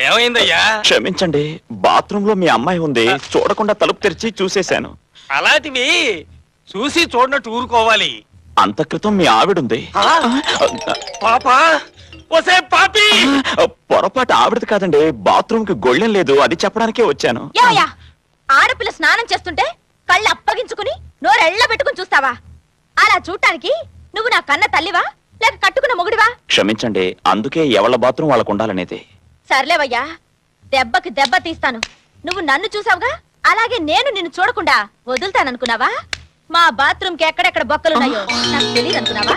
ఏమైందయ్యా? క్షమించండి, బాత్రూమ్ లో మీ అమ్మాయి ఉంది, చూడకుండా తలుపు తెరిచి చూసేశాను. అలాంటివి చూసి చూడనట్టు ఊరుకోవాలి. అంత క్రితం మీ ఆవిడుంది. పాపా, ఒసే పాపి! పొరపాటు ఆవిడది కాదండి, బాత్రూమ్ కి గొళ్ళెం లేదు, అది చెప్పడానికే వచ్చాను. ఆడపిల్ల స్నానం చేస్తుంటే కళ్ళు అప్పగించుకుని నోరెళ్ళ పెట్టుకుని చూస్తావా? అలా చూడటానికి నువ్వు నా కన్న తల్లివా లేక కట్టుకున్న మొగుడివా? క్షమించండి, అందుకే ఎవళ్ళ బాత్రూమ్ వాళ్ళకు ఉండాలనేది. సర్లేవయ్యా, దెబ్బకి దెబ్బ తీస్తాను. నువ్వు నన్ను చూసావుగా, అలాగే నేను నిన్ను చూడకుండా వదులుతాననుకున్నావా? మా బాత్రూమ్ కి ఎక్కడెక్కడ బొక్కలున్నాయో నాకు తెలియదు అనుకున్నావా?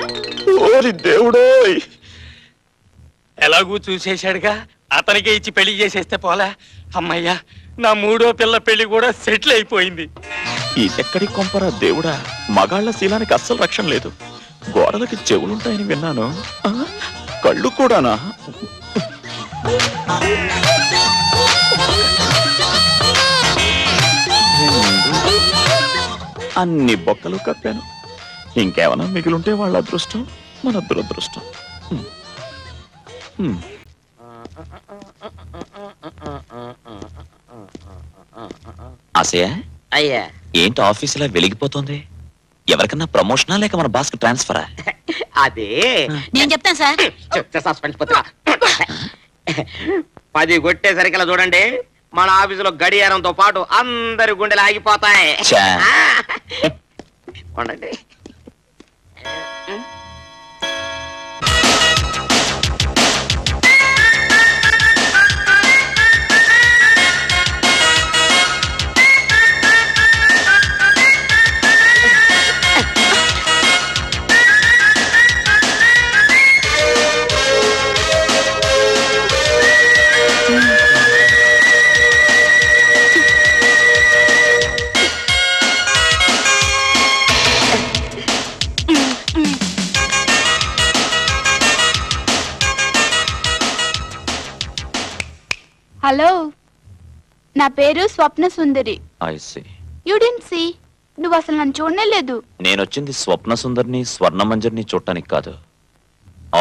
ఎలాగూ చూసేశాడుగా, అతనికే ఇచ్చి పెళ్లి చేసేస్తే పోలా. అమ్మయ్యా, నా 3వ పిల్ల పెళ్లి కూడా సెటిల్ అయిపోయింది. ఇదెక్కడి కొంపరా దేవుడా, మగాళ్ల శీలానికి అస్సలు రక్షణ లేదు. గోడలకి చెవులుంటాయని విన్నాను, కళ్ళు కూడానా? అన్ని బొక్కలు కప్పాను, ఇంకేమైనా మిగిలింటే వాళ్ళ అదృష్టం, మన దురదృష్టం. ఆశయ అయ్యా, ఏంటి ఆఫీసులో వెలిగిపోతుంది? ఎవరికన్నా ప్రమోషనా లేక మన బాస్ కి ట్రాన్స్ఫరా? అదే నేను చెప్తాను సార్. చెప్తే సస్పెన్స్ పుత్ర. 10 కొట్టేసరికి చూడండి, మన ఆఫీసులో గడియారంతో పాటు అందరి గుండెలు ఆగిపోతాయి. ఉండండి. హలో, నా పేరు స్వప్న సుందరి. యు డిడ్ంట్ సీ, నువ్వు అసలు నన్ను చూడనే లేదు. నేనొచ్చింది స్వప్న సుందరిని, స్వర్ణమంజరిని చూడటానికి కాదు,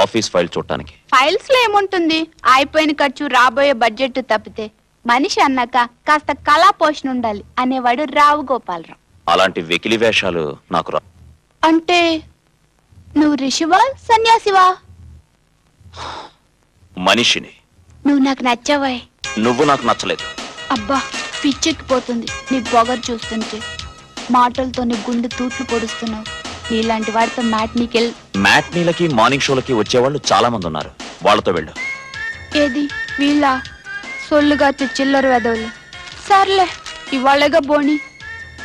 ఆఫీస్ ఫైల్ చూడటానికి. ఫైల్స్ లో ఏముంటుంది? అయిపోయిన ఖర్చు, రాబోయే బడ్జెట్ తప్పితే మనిషి అన్నాక కాస్త కళా పోషణ ఉండాలి అనేవాడు రావు గోపాలరావు. అలాంటి వెకిలి వేషాలు నాకు రా. అంటే నువ్వు ఋషివా సన్యాసివా? మనిషిని. నువ్వు నాకు నచ్చావాయ్. నువ్వు నాకు నచ్చలేదు. అబ్బా, పిచ్చెక్కిపోతుంది నీ పొగరు చూస్తుంటే. మాటలతో నీ గుండె తూట్లు పొడుస్తున్నావు. నీలాంటి వాడితో మ్యాట్నీలకి మార్నింగ్ షోలకి వచ్చేవాళ్ళు చాలా మంది ఉన్నారు, వాళ్ళతో వెళ్ళు. ఏది వీళ్ళ సొల్లుగా చిల్లర వెదవులు. సర్లే, ఇవాళగా బోని.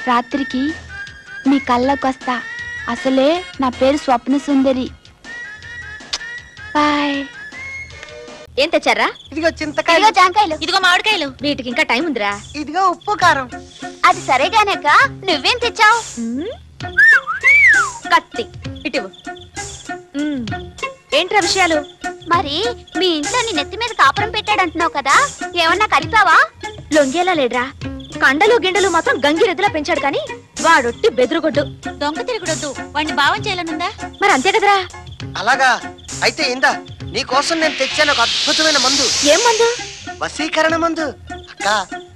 రాత్రికి నీ కళ్ళకొస్తా. అసలే నా పేరు స్వప్న సుందరి. బాయ్. ఏం తెచ్చారా? ఇదిగో చింతకాయలు, జాంకాయలు, ఇదిగో మామిడికాయలు. వీటికి ఇంకా టైం ఉందిరా. ఇదిగో ఉప్పు కారం. అది సరేగానక నువ్వేం తెచ్చావు? కత్తి ఇటు. ఏంట్రా విషయాలు? మరి మీ ఇంట్లో నీ నెత్తి మీద కాపురం పెట్టాడంటున్నావు కదా, ఏమన్నా కలిపావా? లొంగేలా లేడ్రా, కండలు గిండలు మాత్రం గంగిరెద్దులా పెంచాడు కానీ వాడొట్టి బెదురుగొడ్డు. దొంగ తిరుగుడొద్దు, వాడిని భావం చేయాలనుందా? మరి అంతే కదరా. అలాగా అయితే ఇందా, నీకోసం నేను తెచ్చాను ఒక అద్భుతమైన మందు. ఏం మందు? వశీకరణ మందు. అక్క,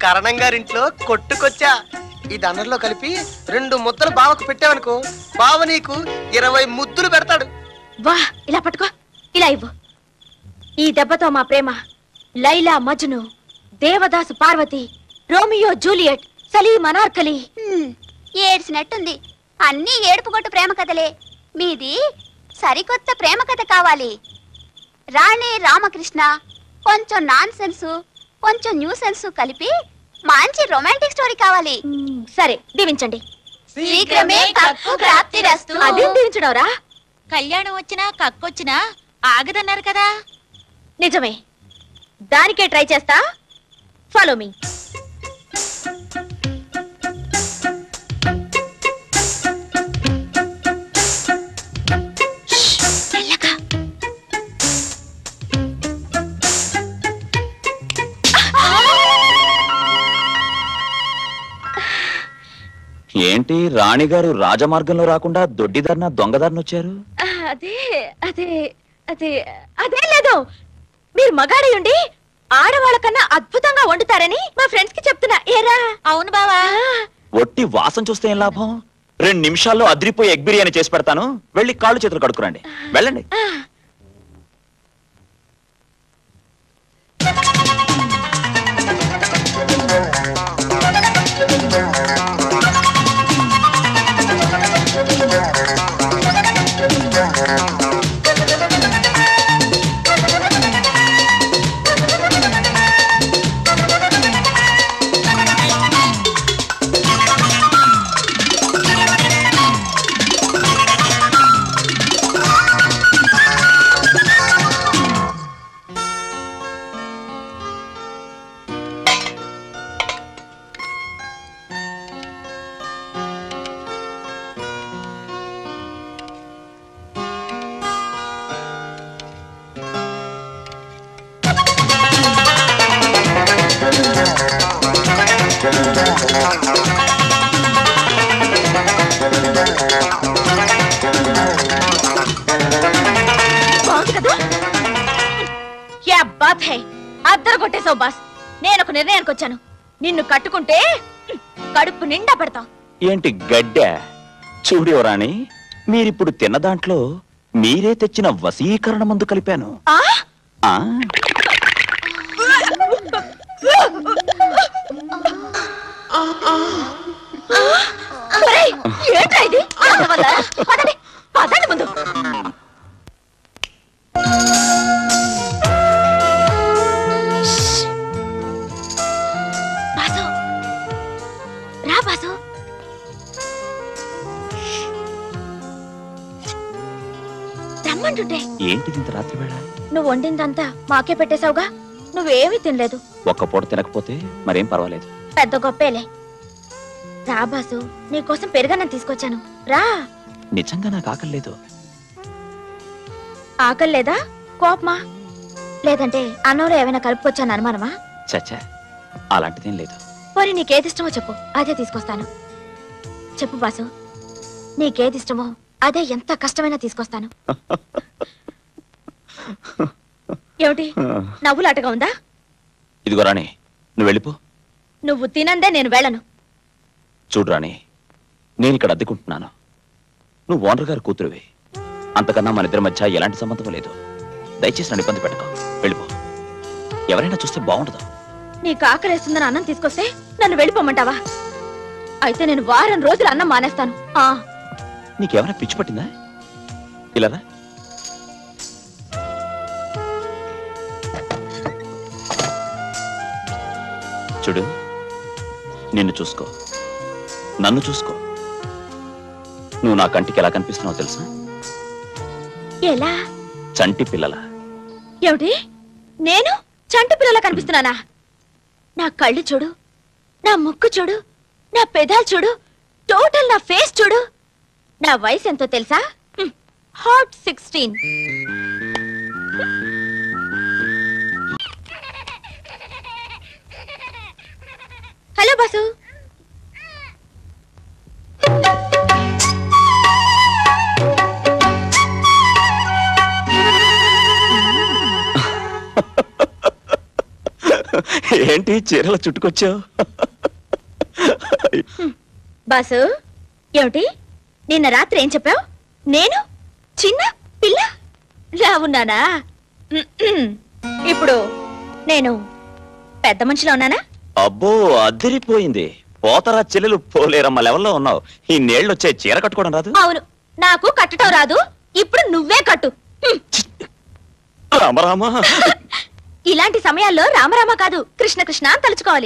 కరణం గారింట్లో కొట్టుకొచ్చా. ఈ దండలో కలిపి 2 ముద్దలు బావకు పెట్టావనుకో, బావ నీకు 20 ముద్దులు పెడతాడు. వా, ఇలా పట్టుకో, ఇలా ఇవ్వు. ఈ దెబ్బతో మా ప్రేమ లైలా మజ్ను, దేవదాసు పార్వతి, రోమియో జూలియట్, సలీం అనార్కలి. ఏడ్చినట్టుంది. అన్నీ ఏడుపుగొట్టు ప్రేమ కథలే. మీది సరికొత్త ప్రేమ కథ కావాలి. రాణి రామకృష్ణ, కొంచెం నాన్ సెన్స్, కొంచెం న్యూ సెన్స్ కలిపి మంచి రొమాంటిక్ స్టోరీ కావాలి. సరే, దీవించండి. శీఘ్రమే కక్కు ప్రాప్తిరస్తు. అదేం దీవించడవరా? కళ్యాణం వచ్చినా కక్కొచ్చినా ఆగదన్నారు కదా. నిజమే, దానికే ట్రై చేస్తా. Follow me. ఏంటి రాణిగారు రాజమార్గంలో రాకుండా దొడ్డిదారిన దొంగదారిన వచ్చారు? అదే అదే అదే అదే లేదు. మీరు మగాడి ఉండి ఆడవాళ్ళ కన్నా అద్భుతంగా వండుతారని మా ఫ్రెండ్స్ కి చెప్తున్నా. ఏరా? అవును బావా. ఒట్టి వాసన చూస్తే ఏం లాభం? 2 నిమిషాల్లో అదిరిపోయి ఎగ్ బిర్యానీ చేసి పెడతాను. వెళ్ళి కాళ్ళు చేతులు కడుక్కురండి. వెళ్ళండి. అద్దరు కొట్టేశావు బాస్. నేను ఒక నిర్ణయానికి వచ్చాను. నిన్ను కట్టుకుంటే కడుపు నిండా పెడతాం. ఏంటి గడ్డ? చూడేవరాని, మీరిప్పుడు తిన్న దాంట్లో మీరే తెచ్చిన వశీకరణ మందు కలిపాను. ఏంట్రా ఇది? పదండి ముందు. బాసు రా బాసు. రమ్మంటుంటే ఏంటిది ఇంత రాత్రి వేళ? నువ్వు వండిందంతా మాకే పెట్టేశావుగా. నువ్వేమీ తినలేదు. ఒక్క పూట తినకపోతే మరేం పర్వాలేదు. పెద్ద గొప్పేలే. రా బాసు, నీకోసం పెరుగన్నం తీసుకొచ్చాను. రా. నిజంగా నాకు ఆకలి లేదు. ఆకలి లేదా? కోపమా? లేదంటే అన్నంలో ఏమైనా కలుపుకొచ్చాను అనుమానమా? చచ్చా, అలాంటిదేం లేదు. మరి నీకేది ఇష్టమో చెప్పు, అదే తీసుకొస్తాను. చెప్పు బాసు, నీకేది ఇష్టమో అదే, ఎంత కష్టమైనా తీసుకొస్తాను. ఏమిటి నవ్వులాటగా ఉందా? ఇదిగో రాణి, నువ్వు వెళ్ళిపో. నువ్వు తినందే నేను వెళ్ళను. చూడు రాణి, నేను ఇక్కడ అద్దెకుంటున్నాను. నువ్వు ఓనర్ గారి కూతురువి. అంతకన్నా మన ఇద్దరి మధ్య ఎలాంటి సంబంధం లేదు. దయచేసి నన్ను ఇబ్బంది పెట్టుకో. వెళ్ళిపో. ఎవరైనా చూస్తే బాగుండదు. నీకు ఆకలేస్తుందని అన్నం తీసుకొస్తే నన్ను వెళ్ళిపోమంటావా? అయితే నేను వారం రోజులు అన్నం మానేస్తాను. నీకేమైనా పిచ్చి పట్టిందా? ఇలారా. చూడు, నిన్ను చూసుకో, నన్ను చూసుకో. నువ్వు నా కంటికి ఎలా కనిపిస్తున్నావు తెలుసా? ఎలా? చంటి పిల్లల. ఏమిటి? నేను చంటి పిల్లలా కనిపిస్తున్నానా? నా కళ్ళు చూడు, నా ముక్కు చూడు, నా పెదాలు చూడు, టోటల్ నా ఫేస్ చూడు. నా వయసు ఎంతో తెలుసా? హాట్ 16. Hello boss. ఏంటి చీరలు చుట్టుకొచ్చావు? బాసు, ఏమిటి నిన్న రాత్రి ఏం చెప్పావు? నేను చిన్న పిల్ల లా ఉన్నానా? ఇప్పుడు నేను పెద్ద మనిషిలో ఉన్నానా? అబ్బో, అదిరిపోయింది. పోతరా చెల్లెలు పోలేరమ్మ లెవెల్లో ఉన్నావు. ఈ నీళ్ళు వచ్చే చీర కట్టుకోవడం రాదు? అవును, నాకు కట్టడం రాదు. ఇప్పుడు నువ్వే కట్టు. రామరామా. ఇలాంటి సమయాల్లో రామరామ కాదు, కృష్ణ కృష్ణ అని తలుచుకోవాలి.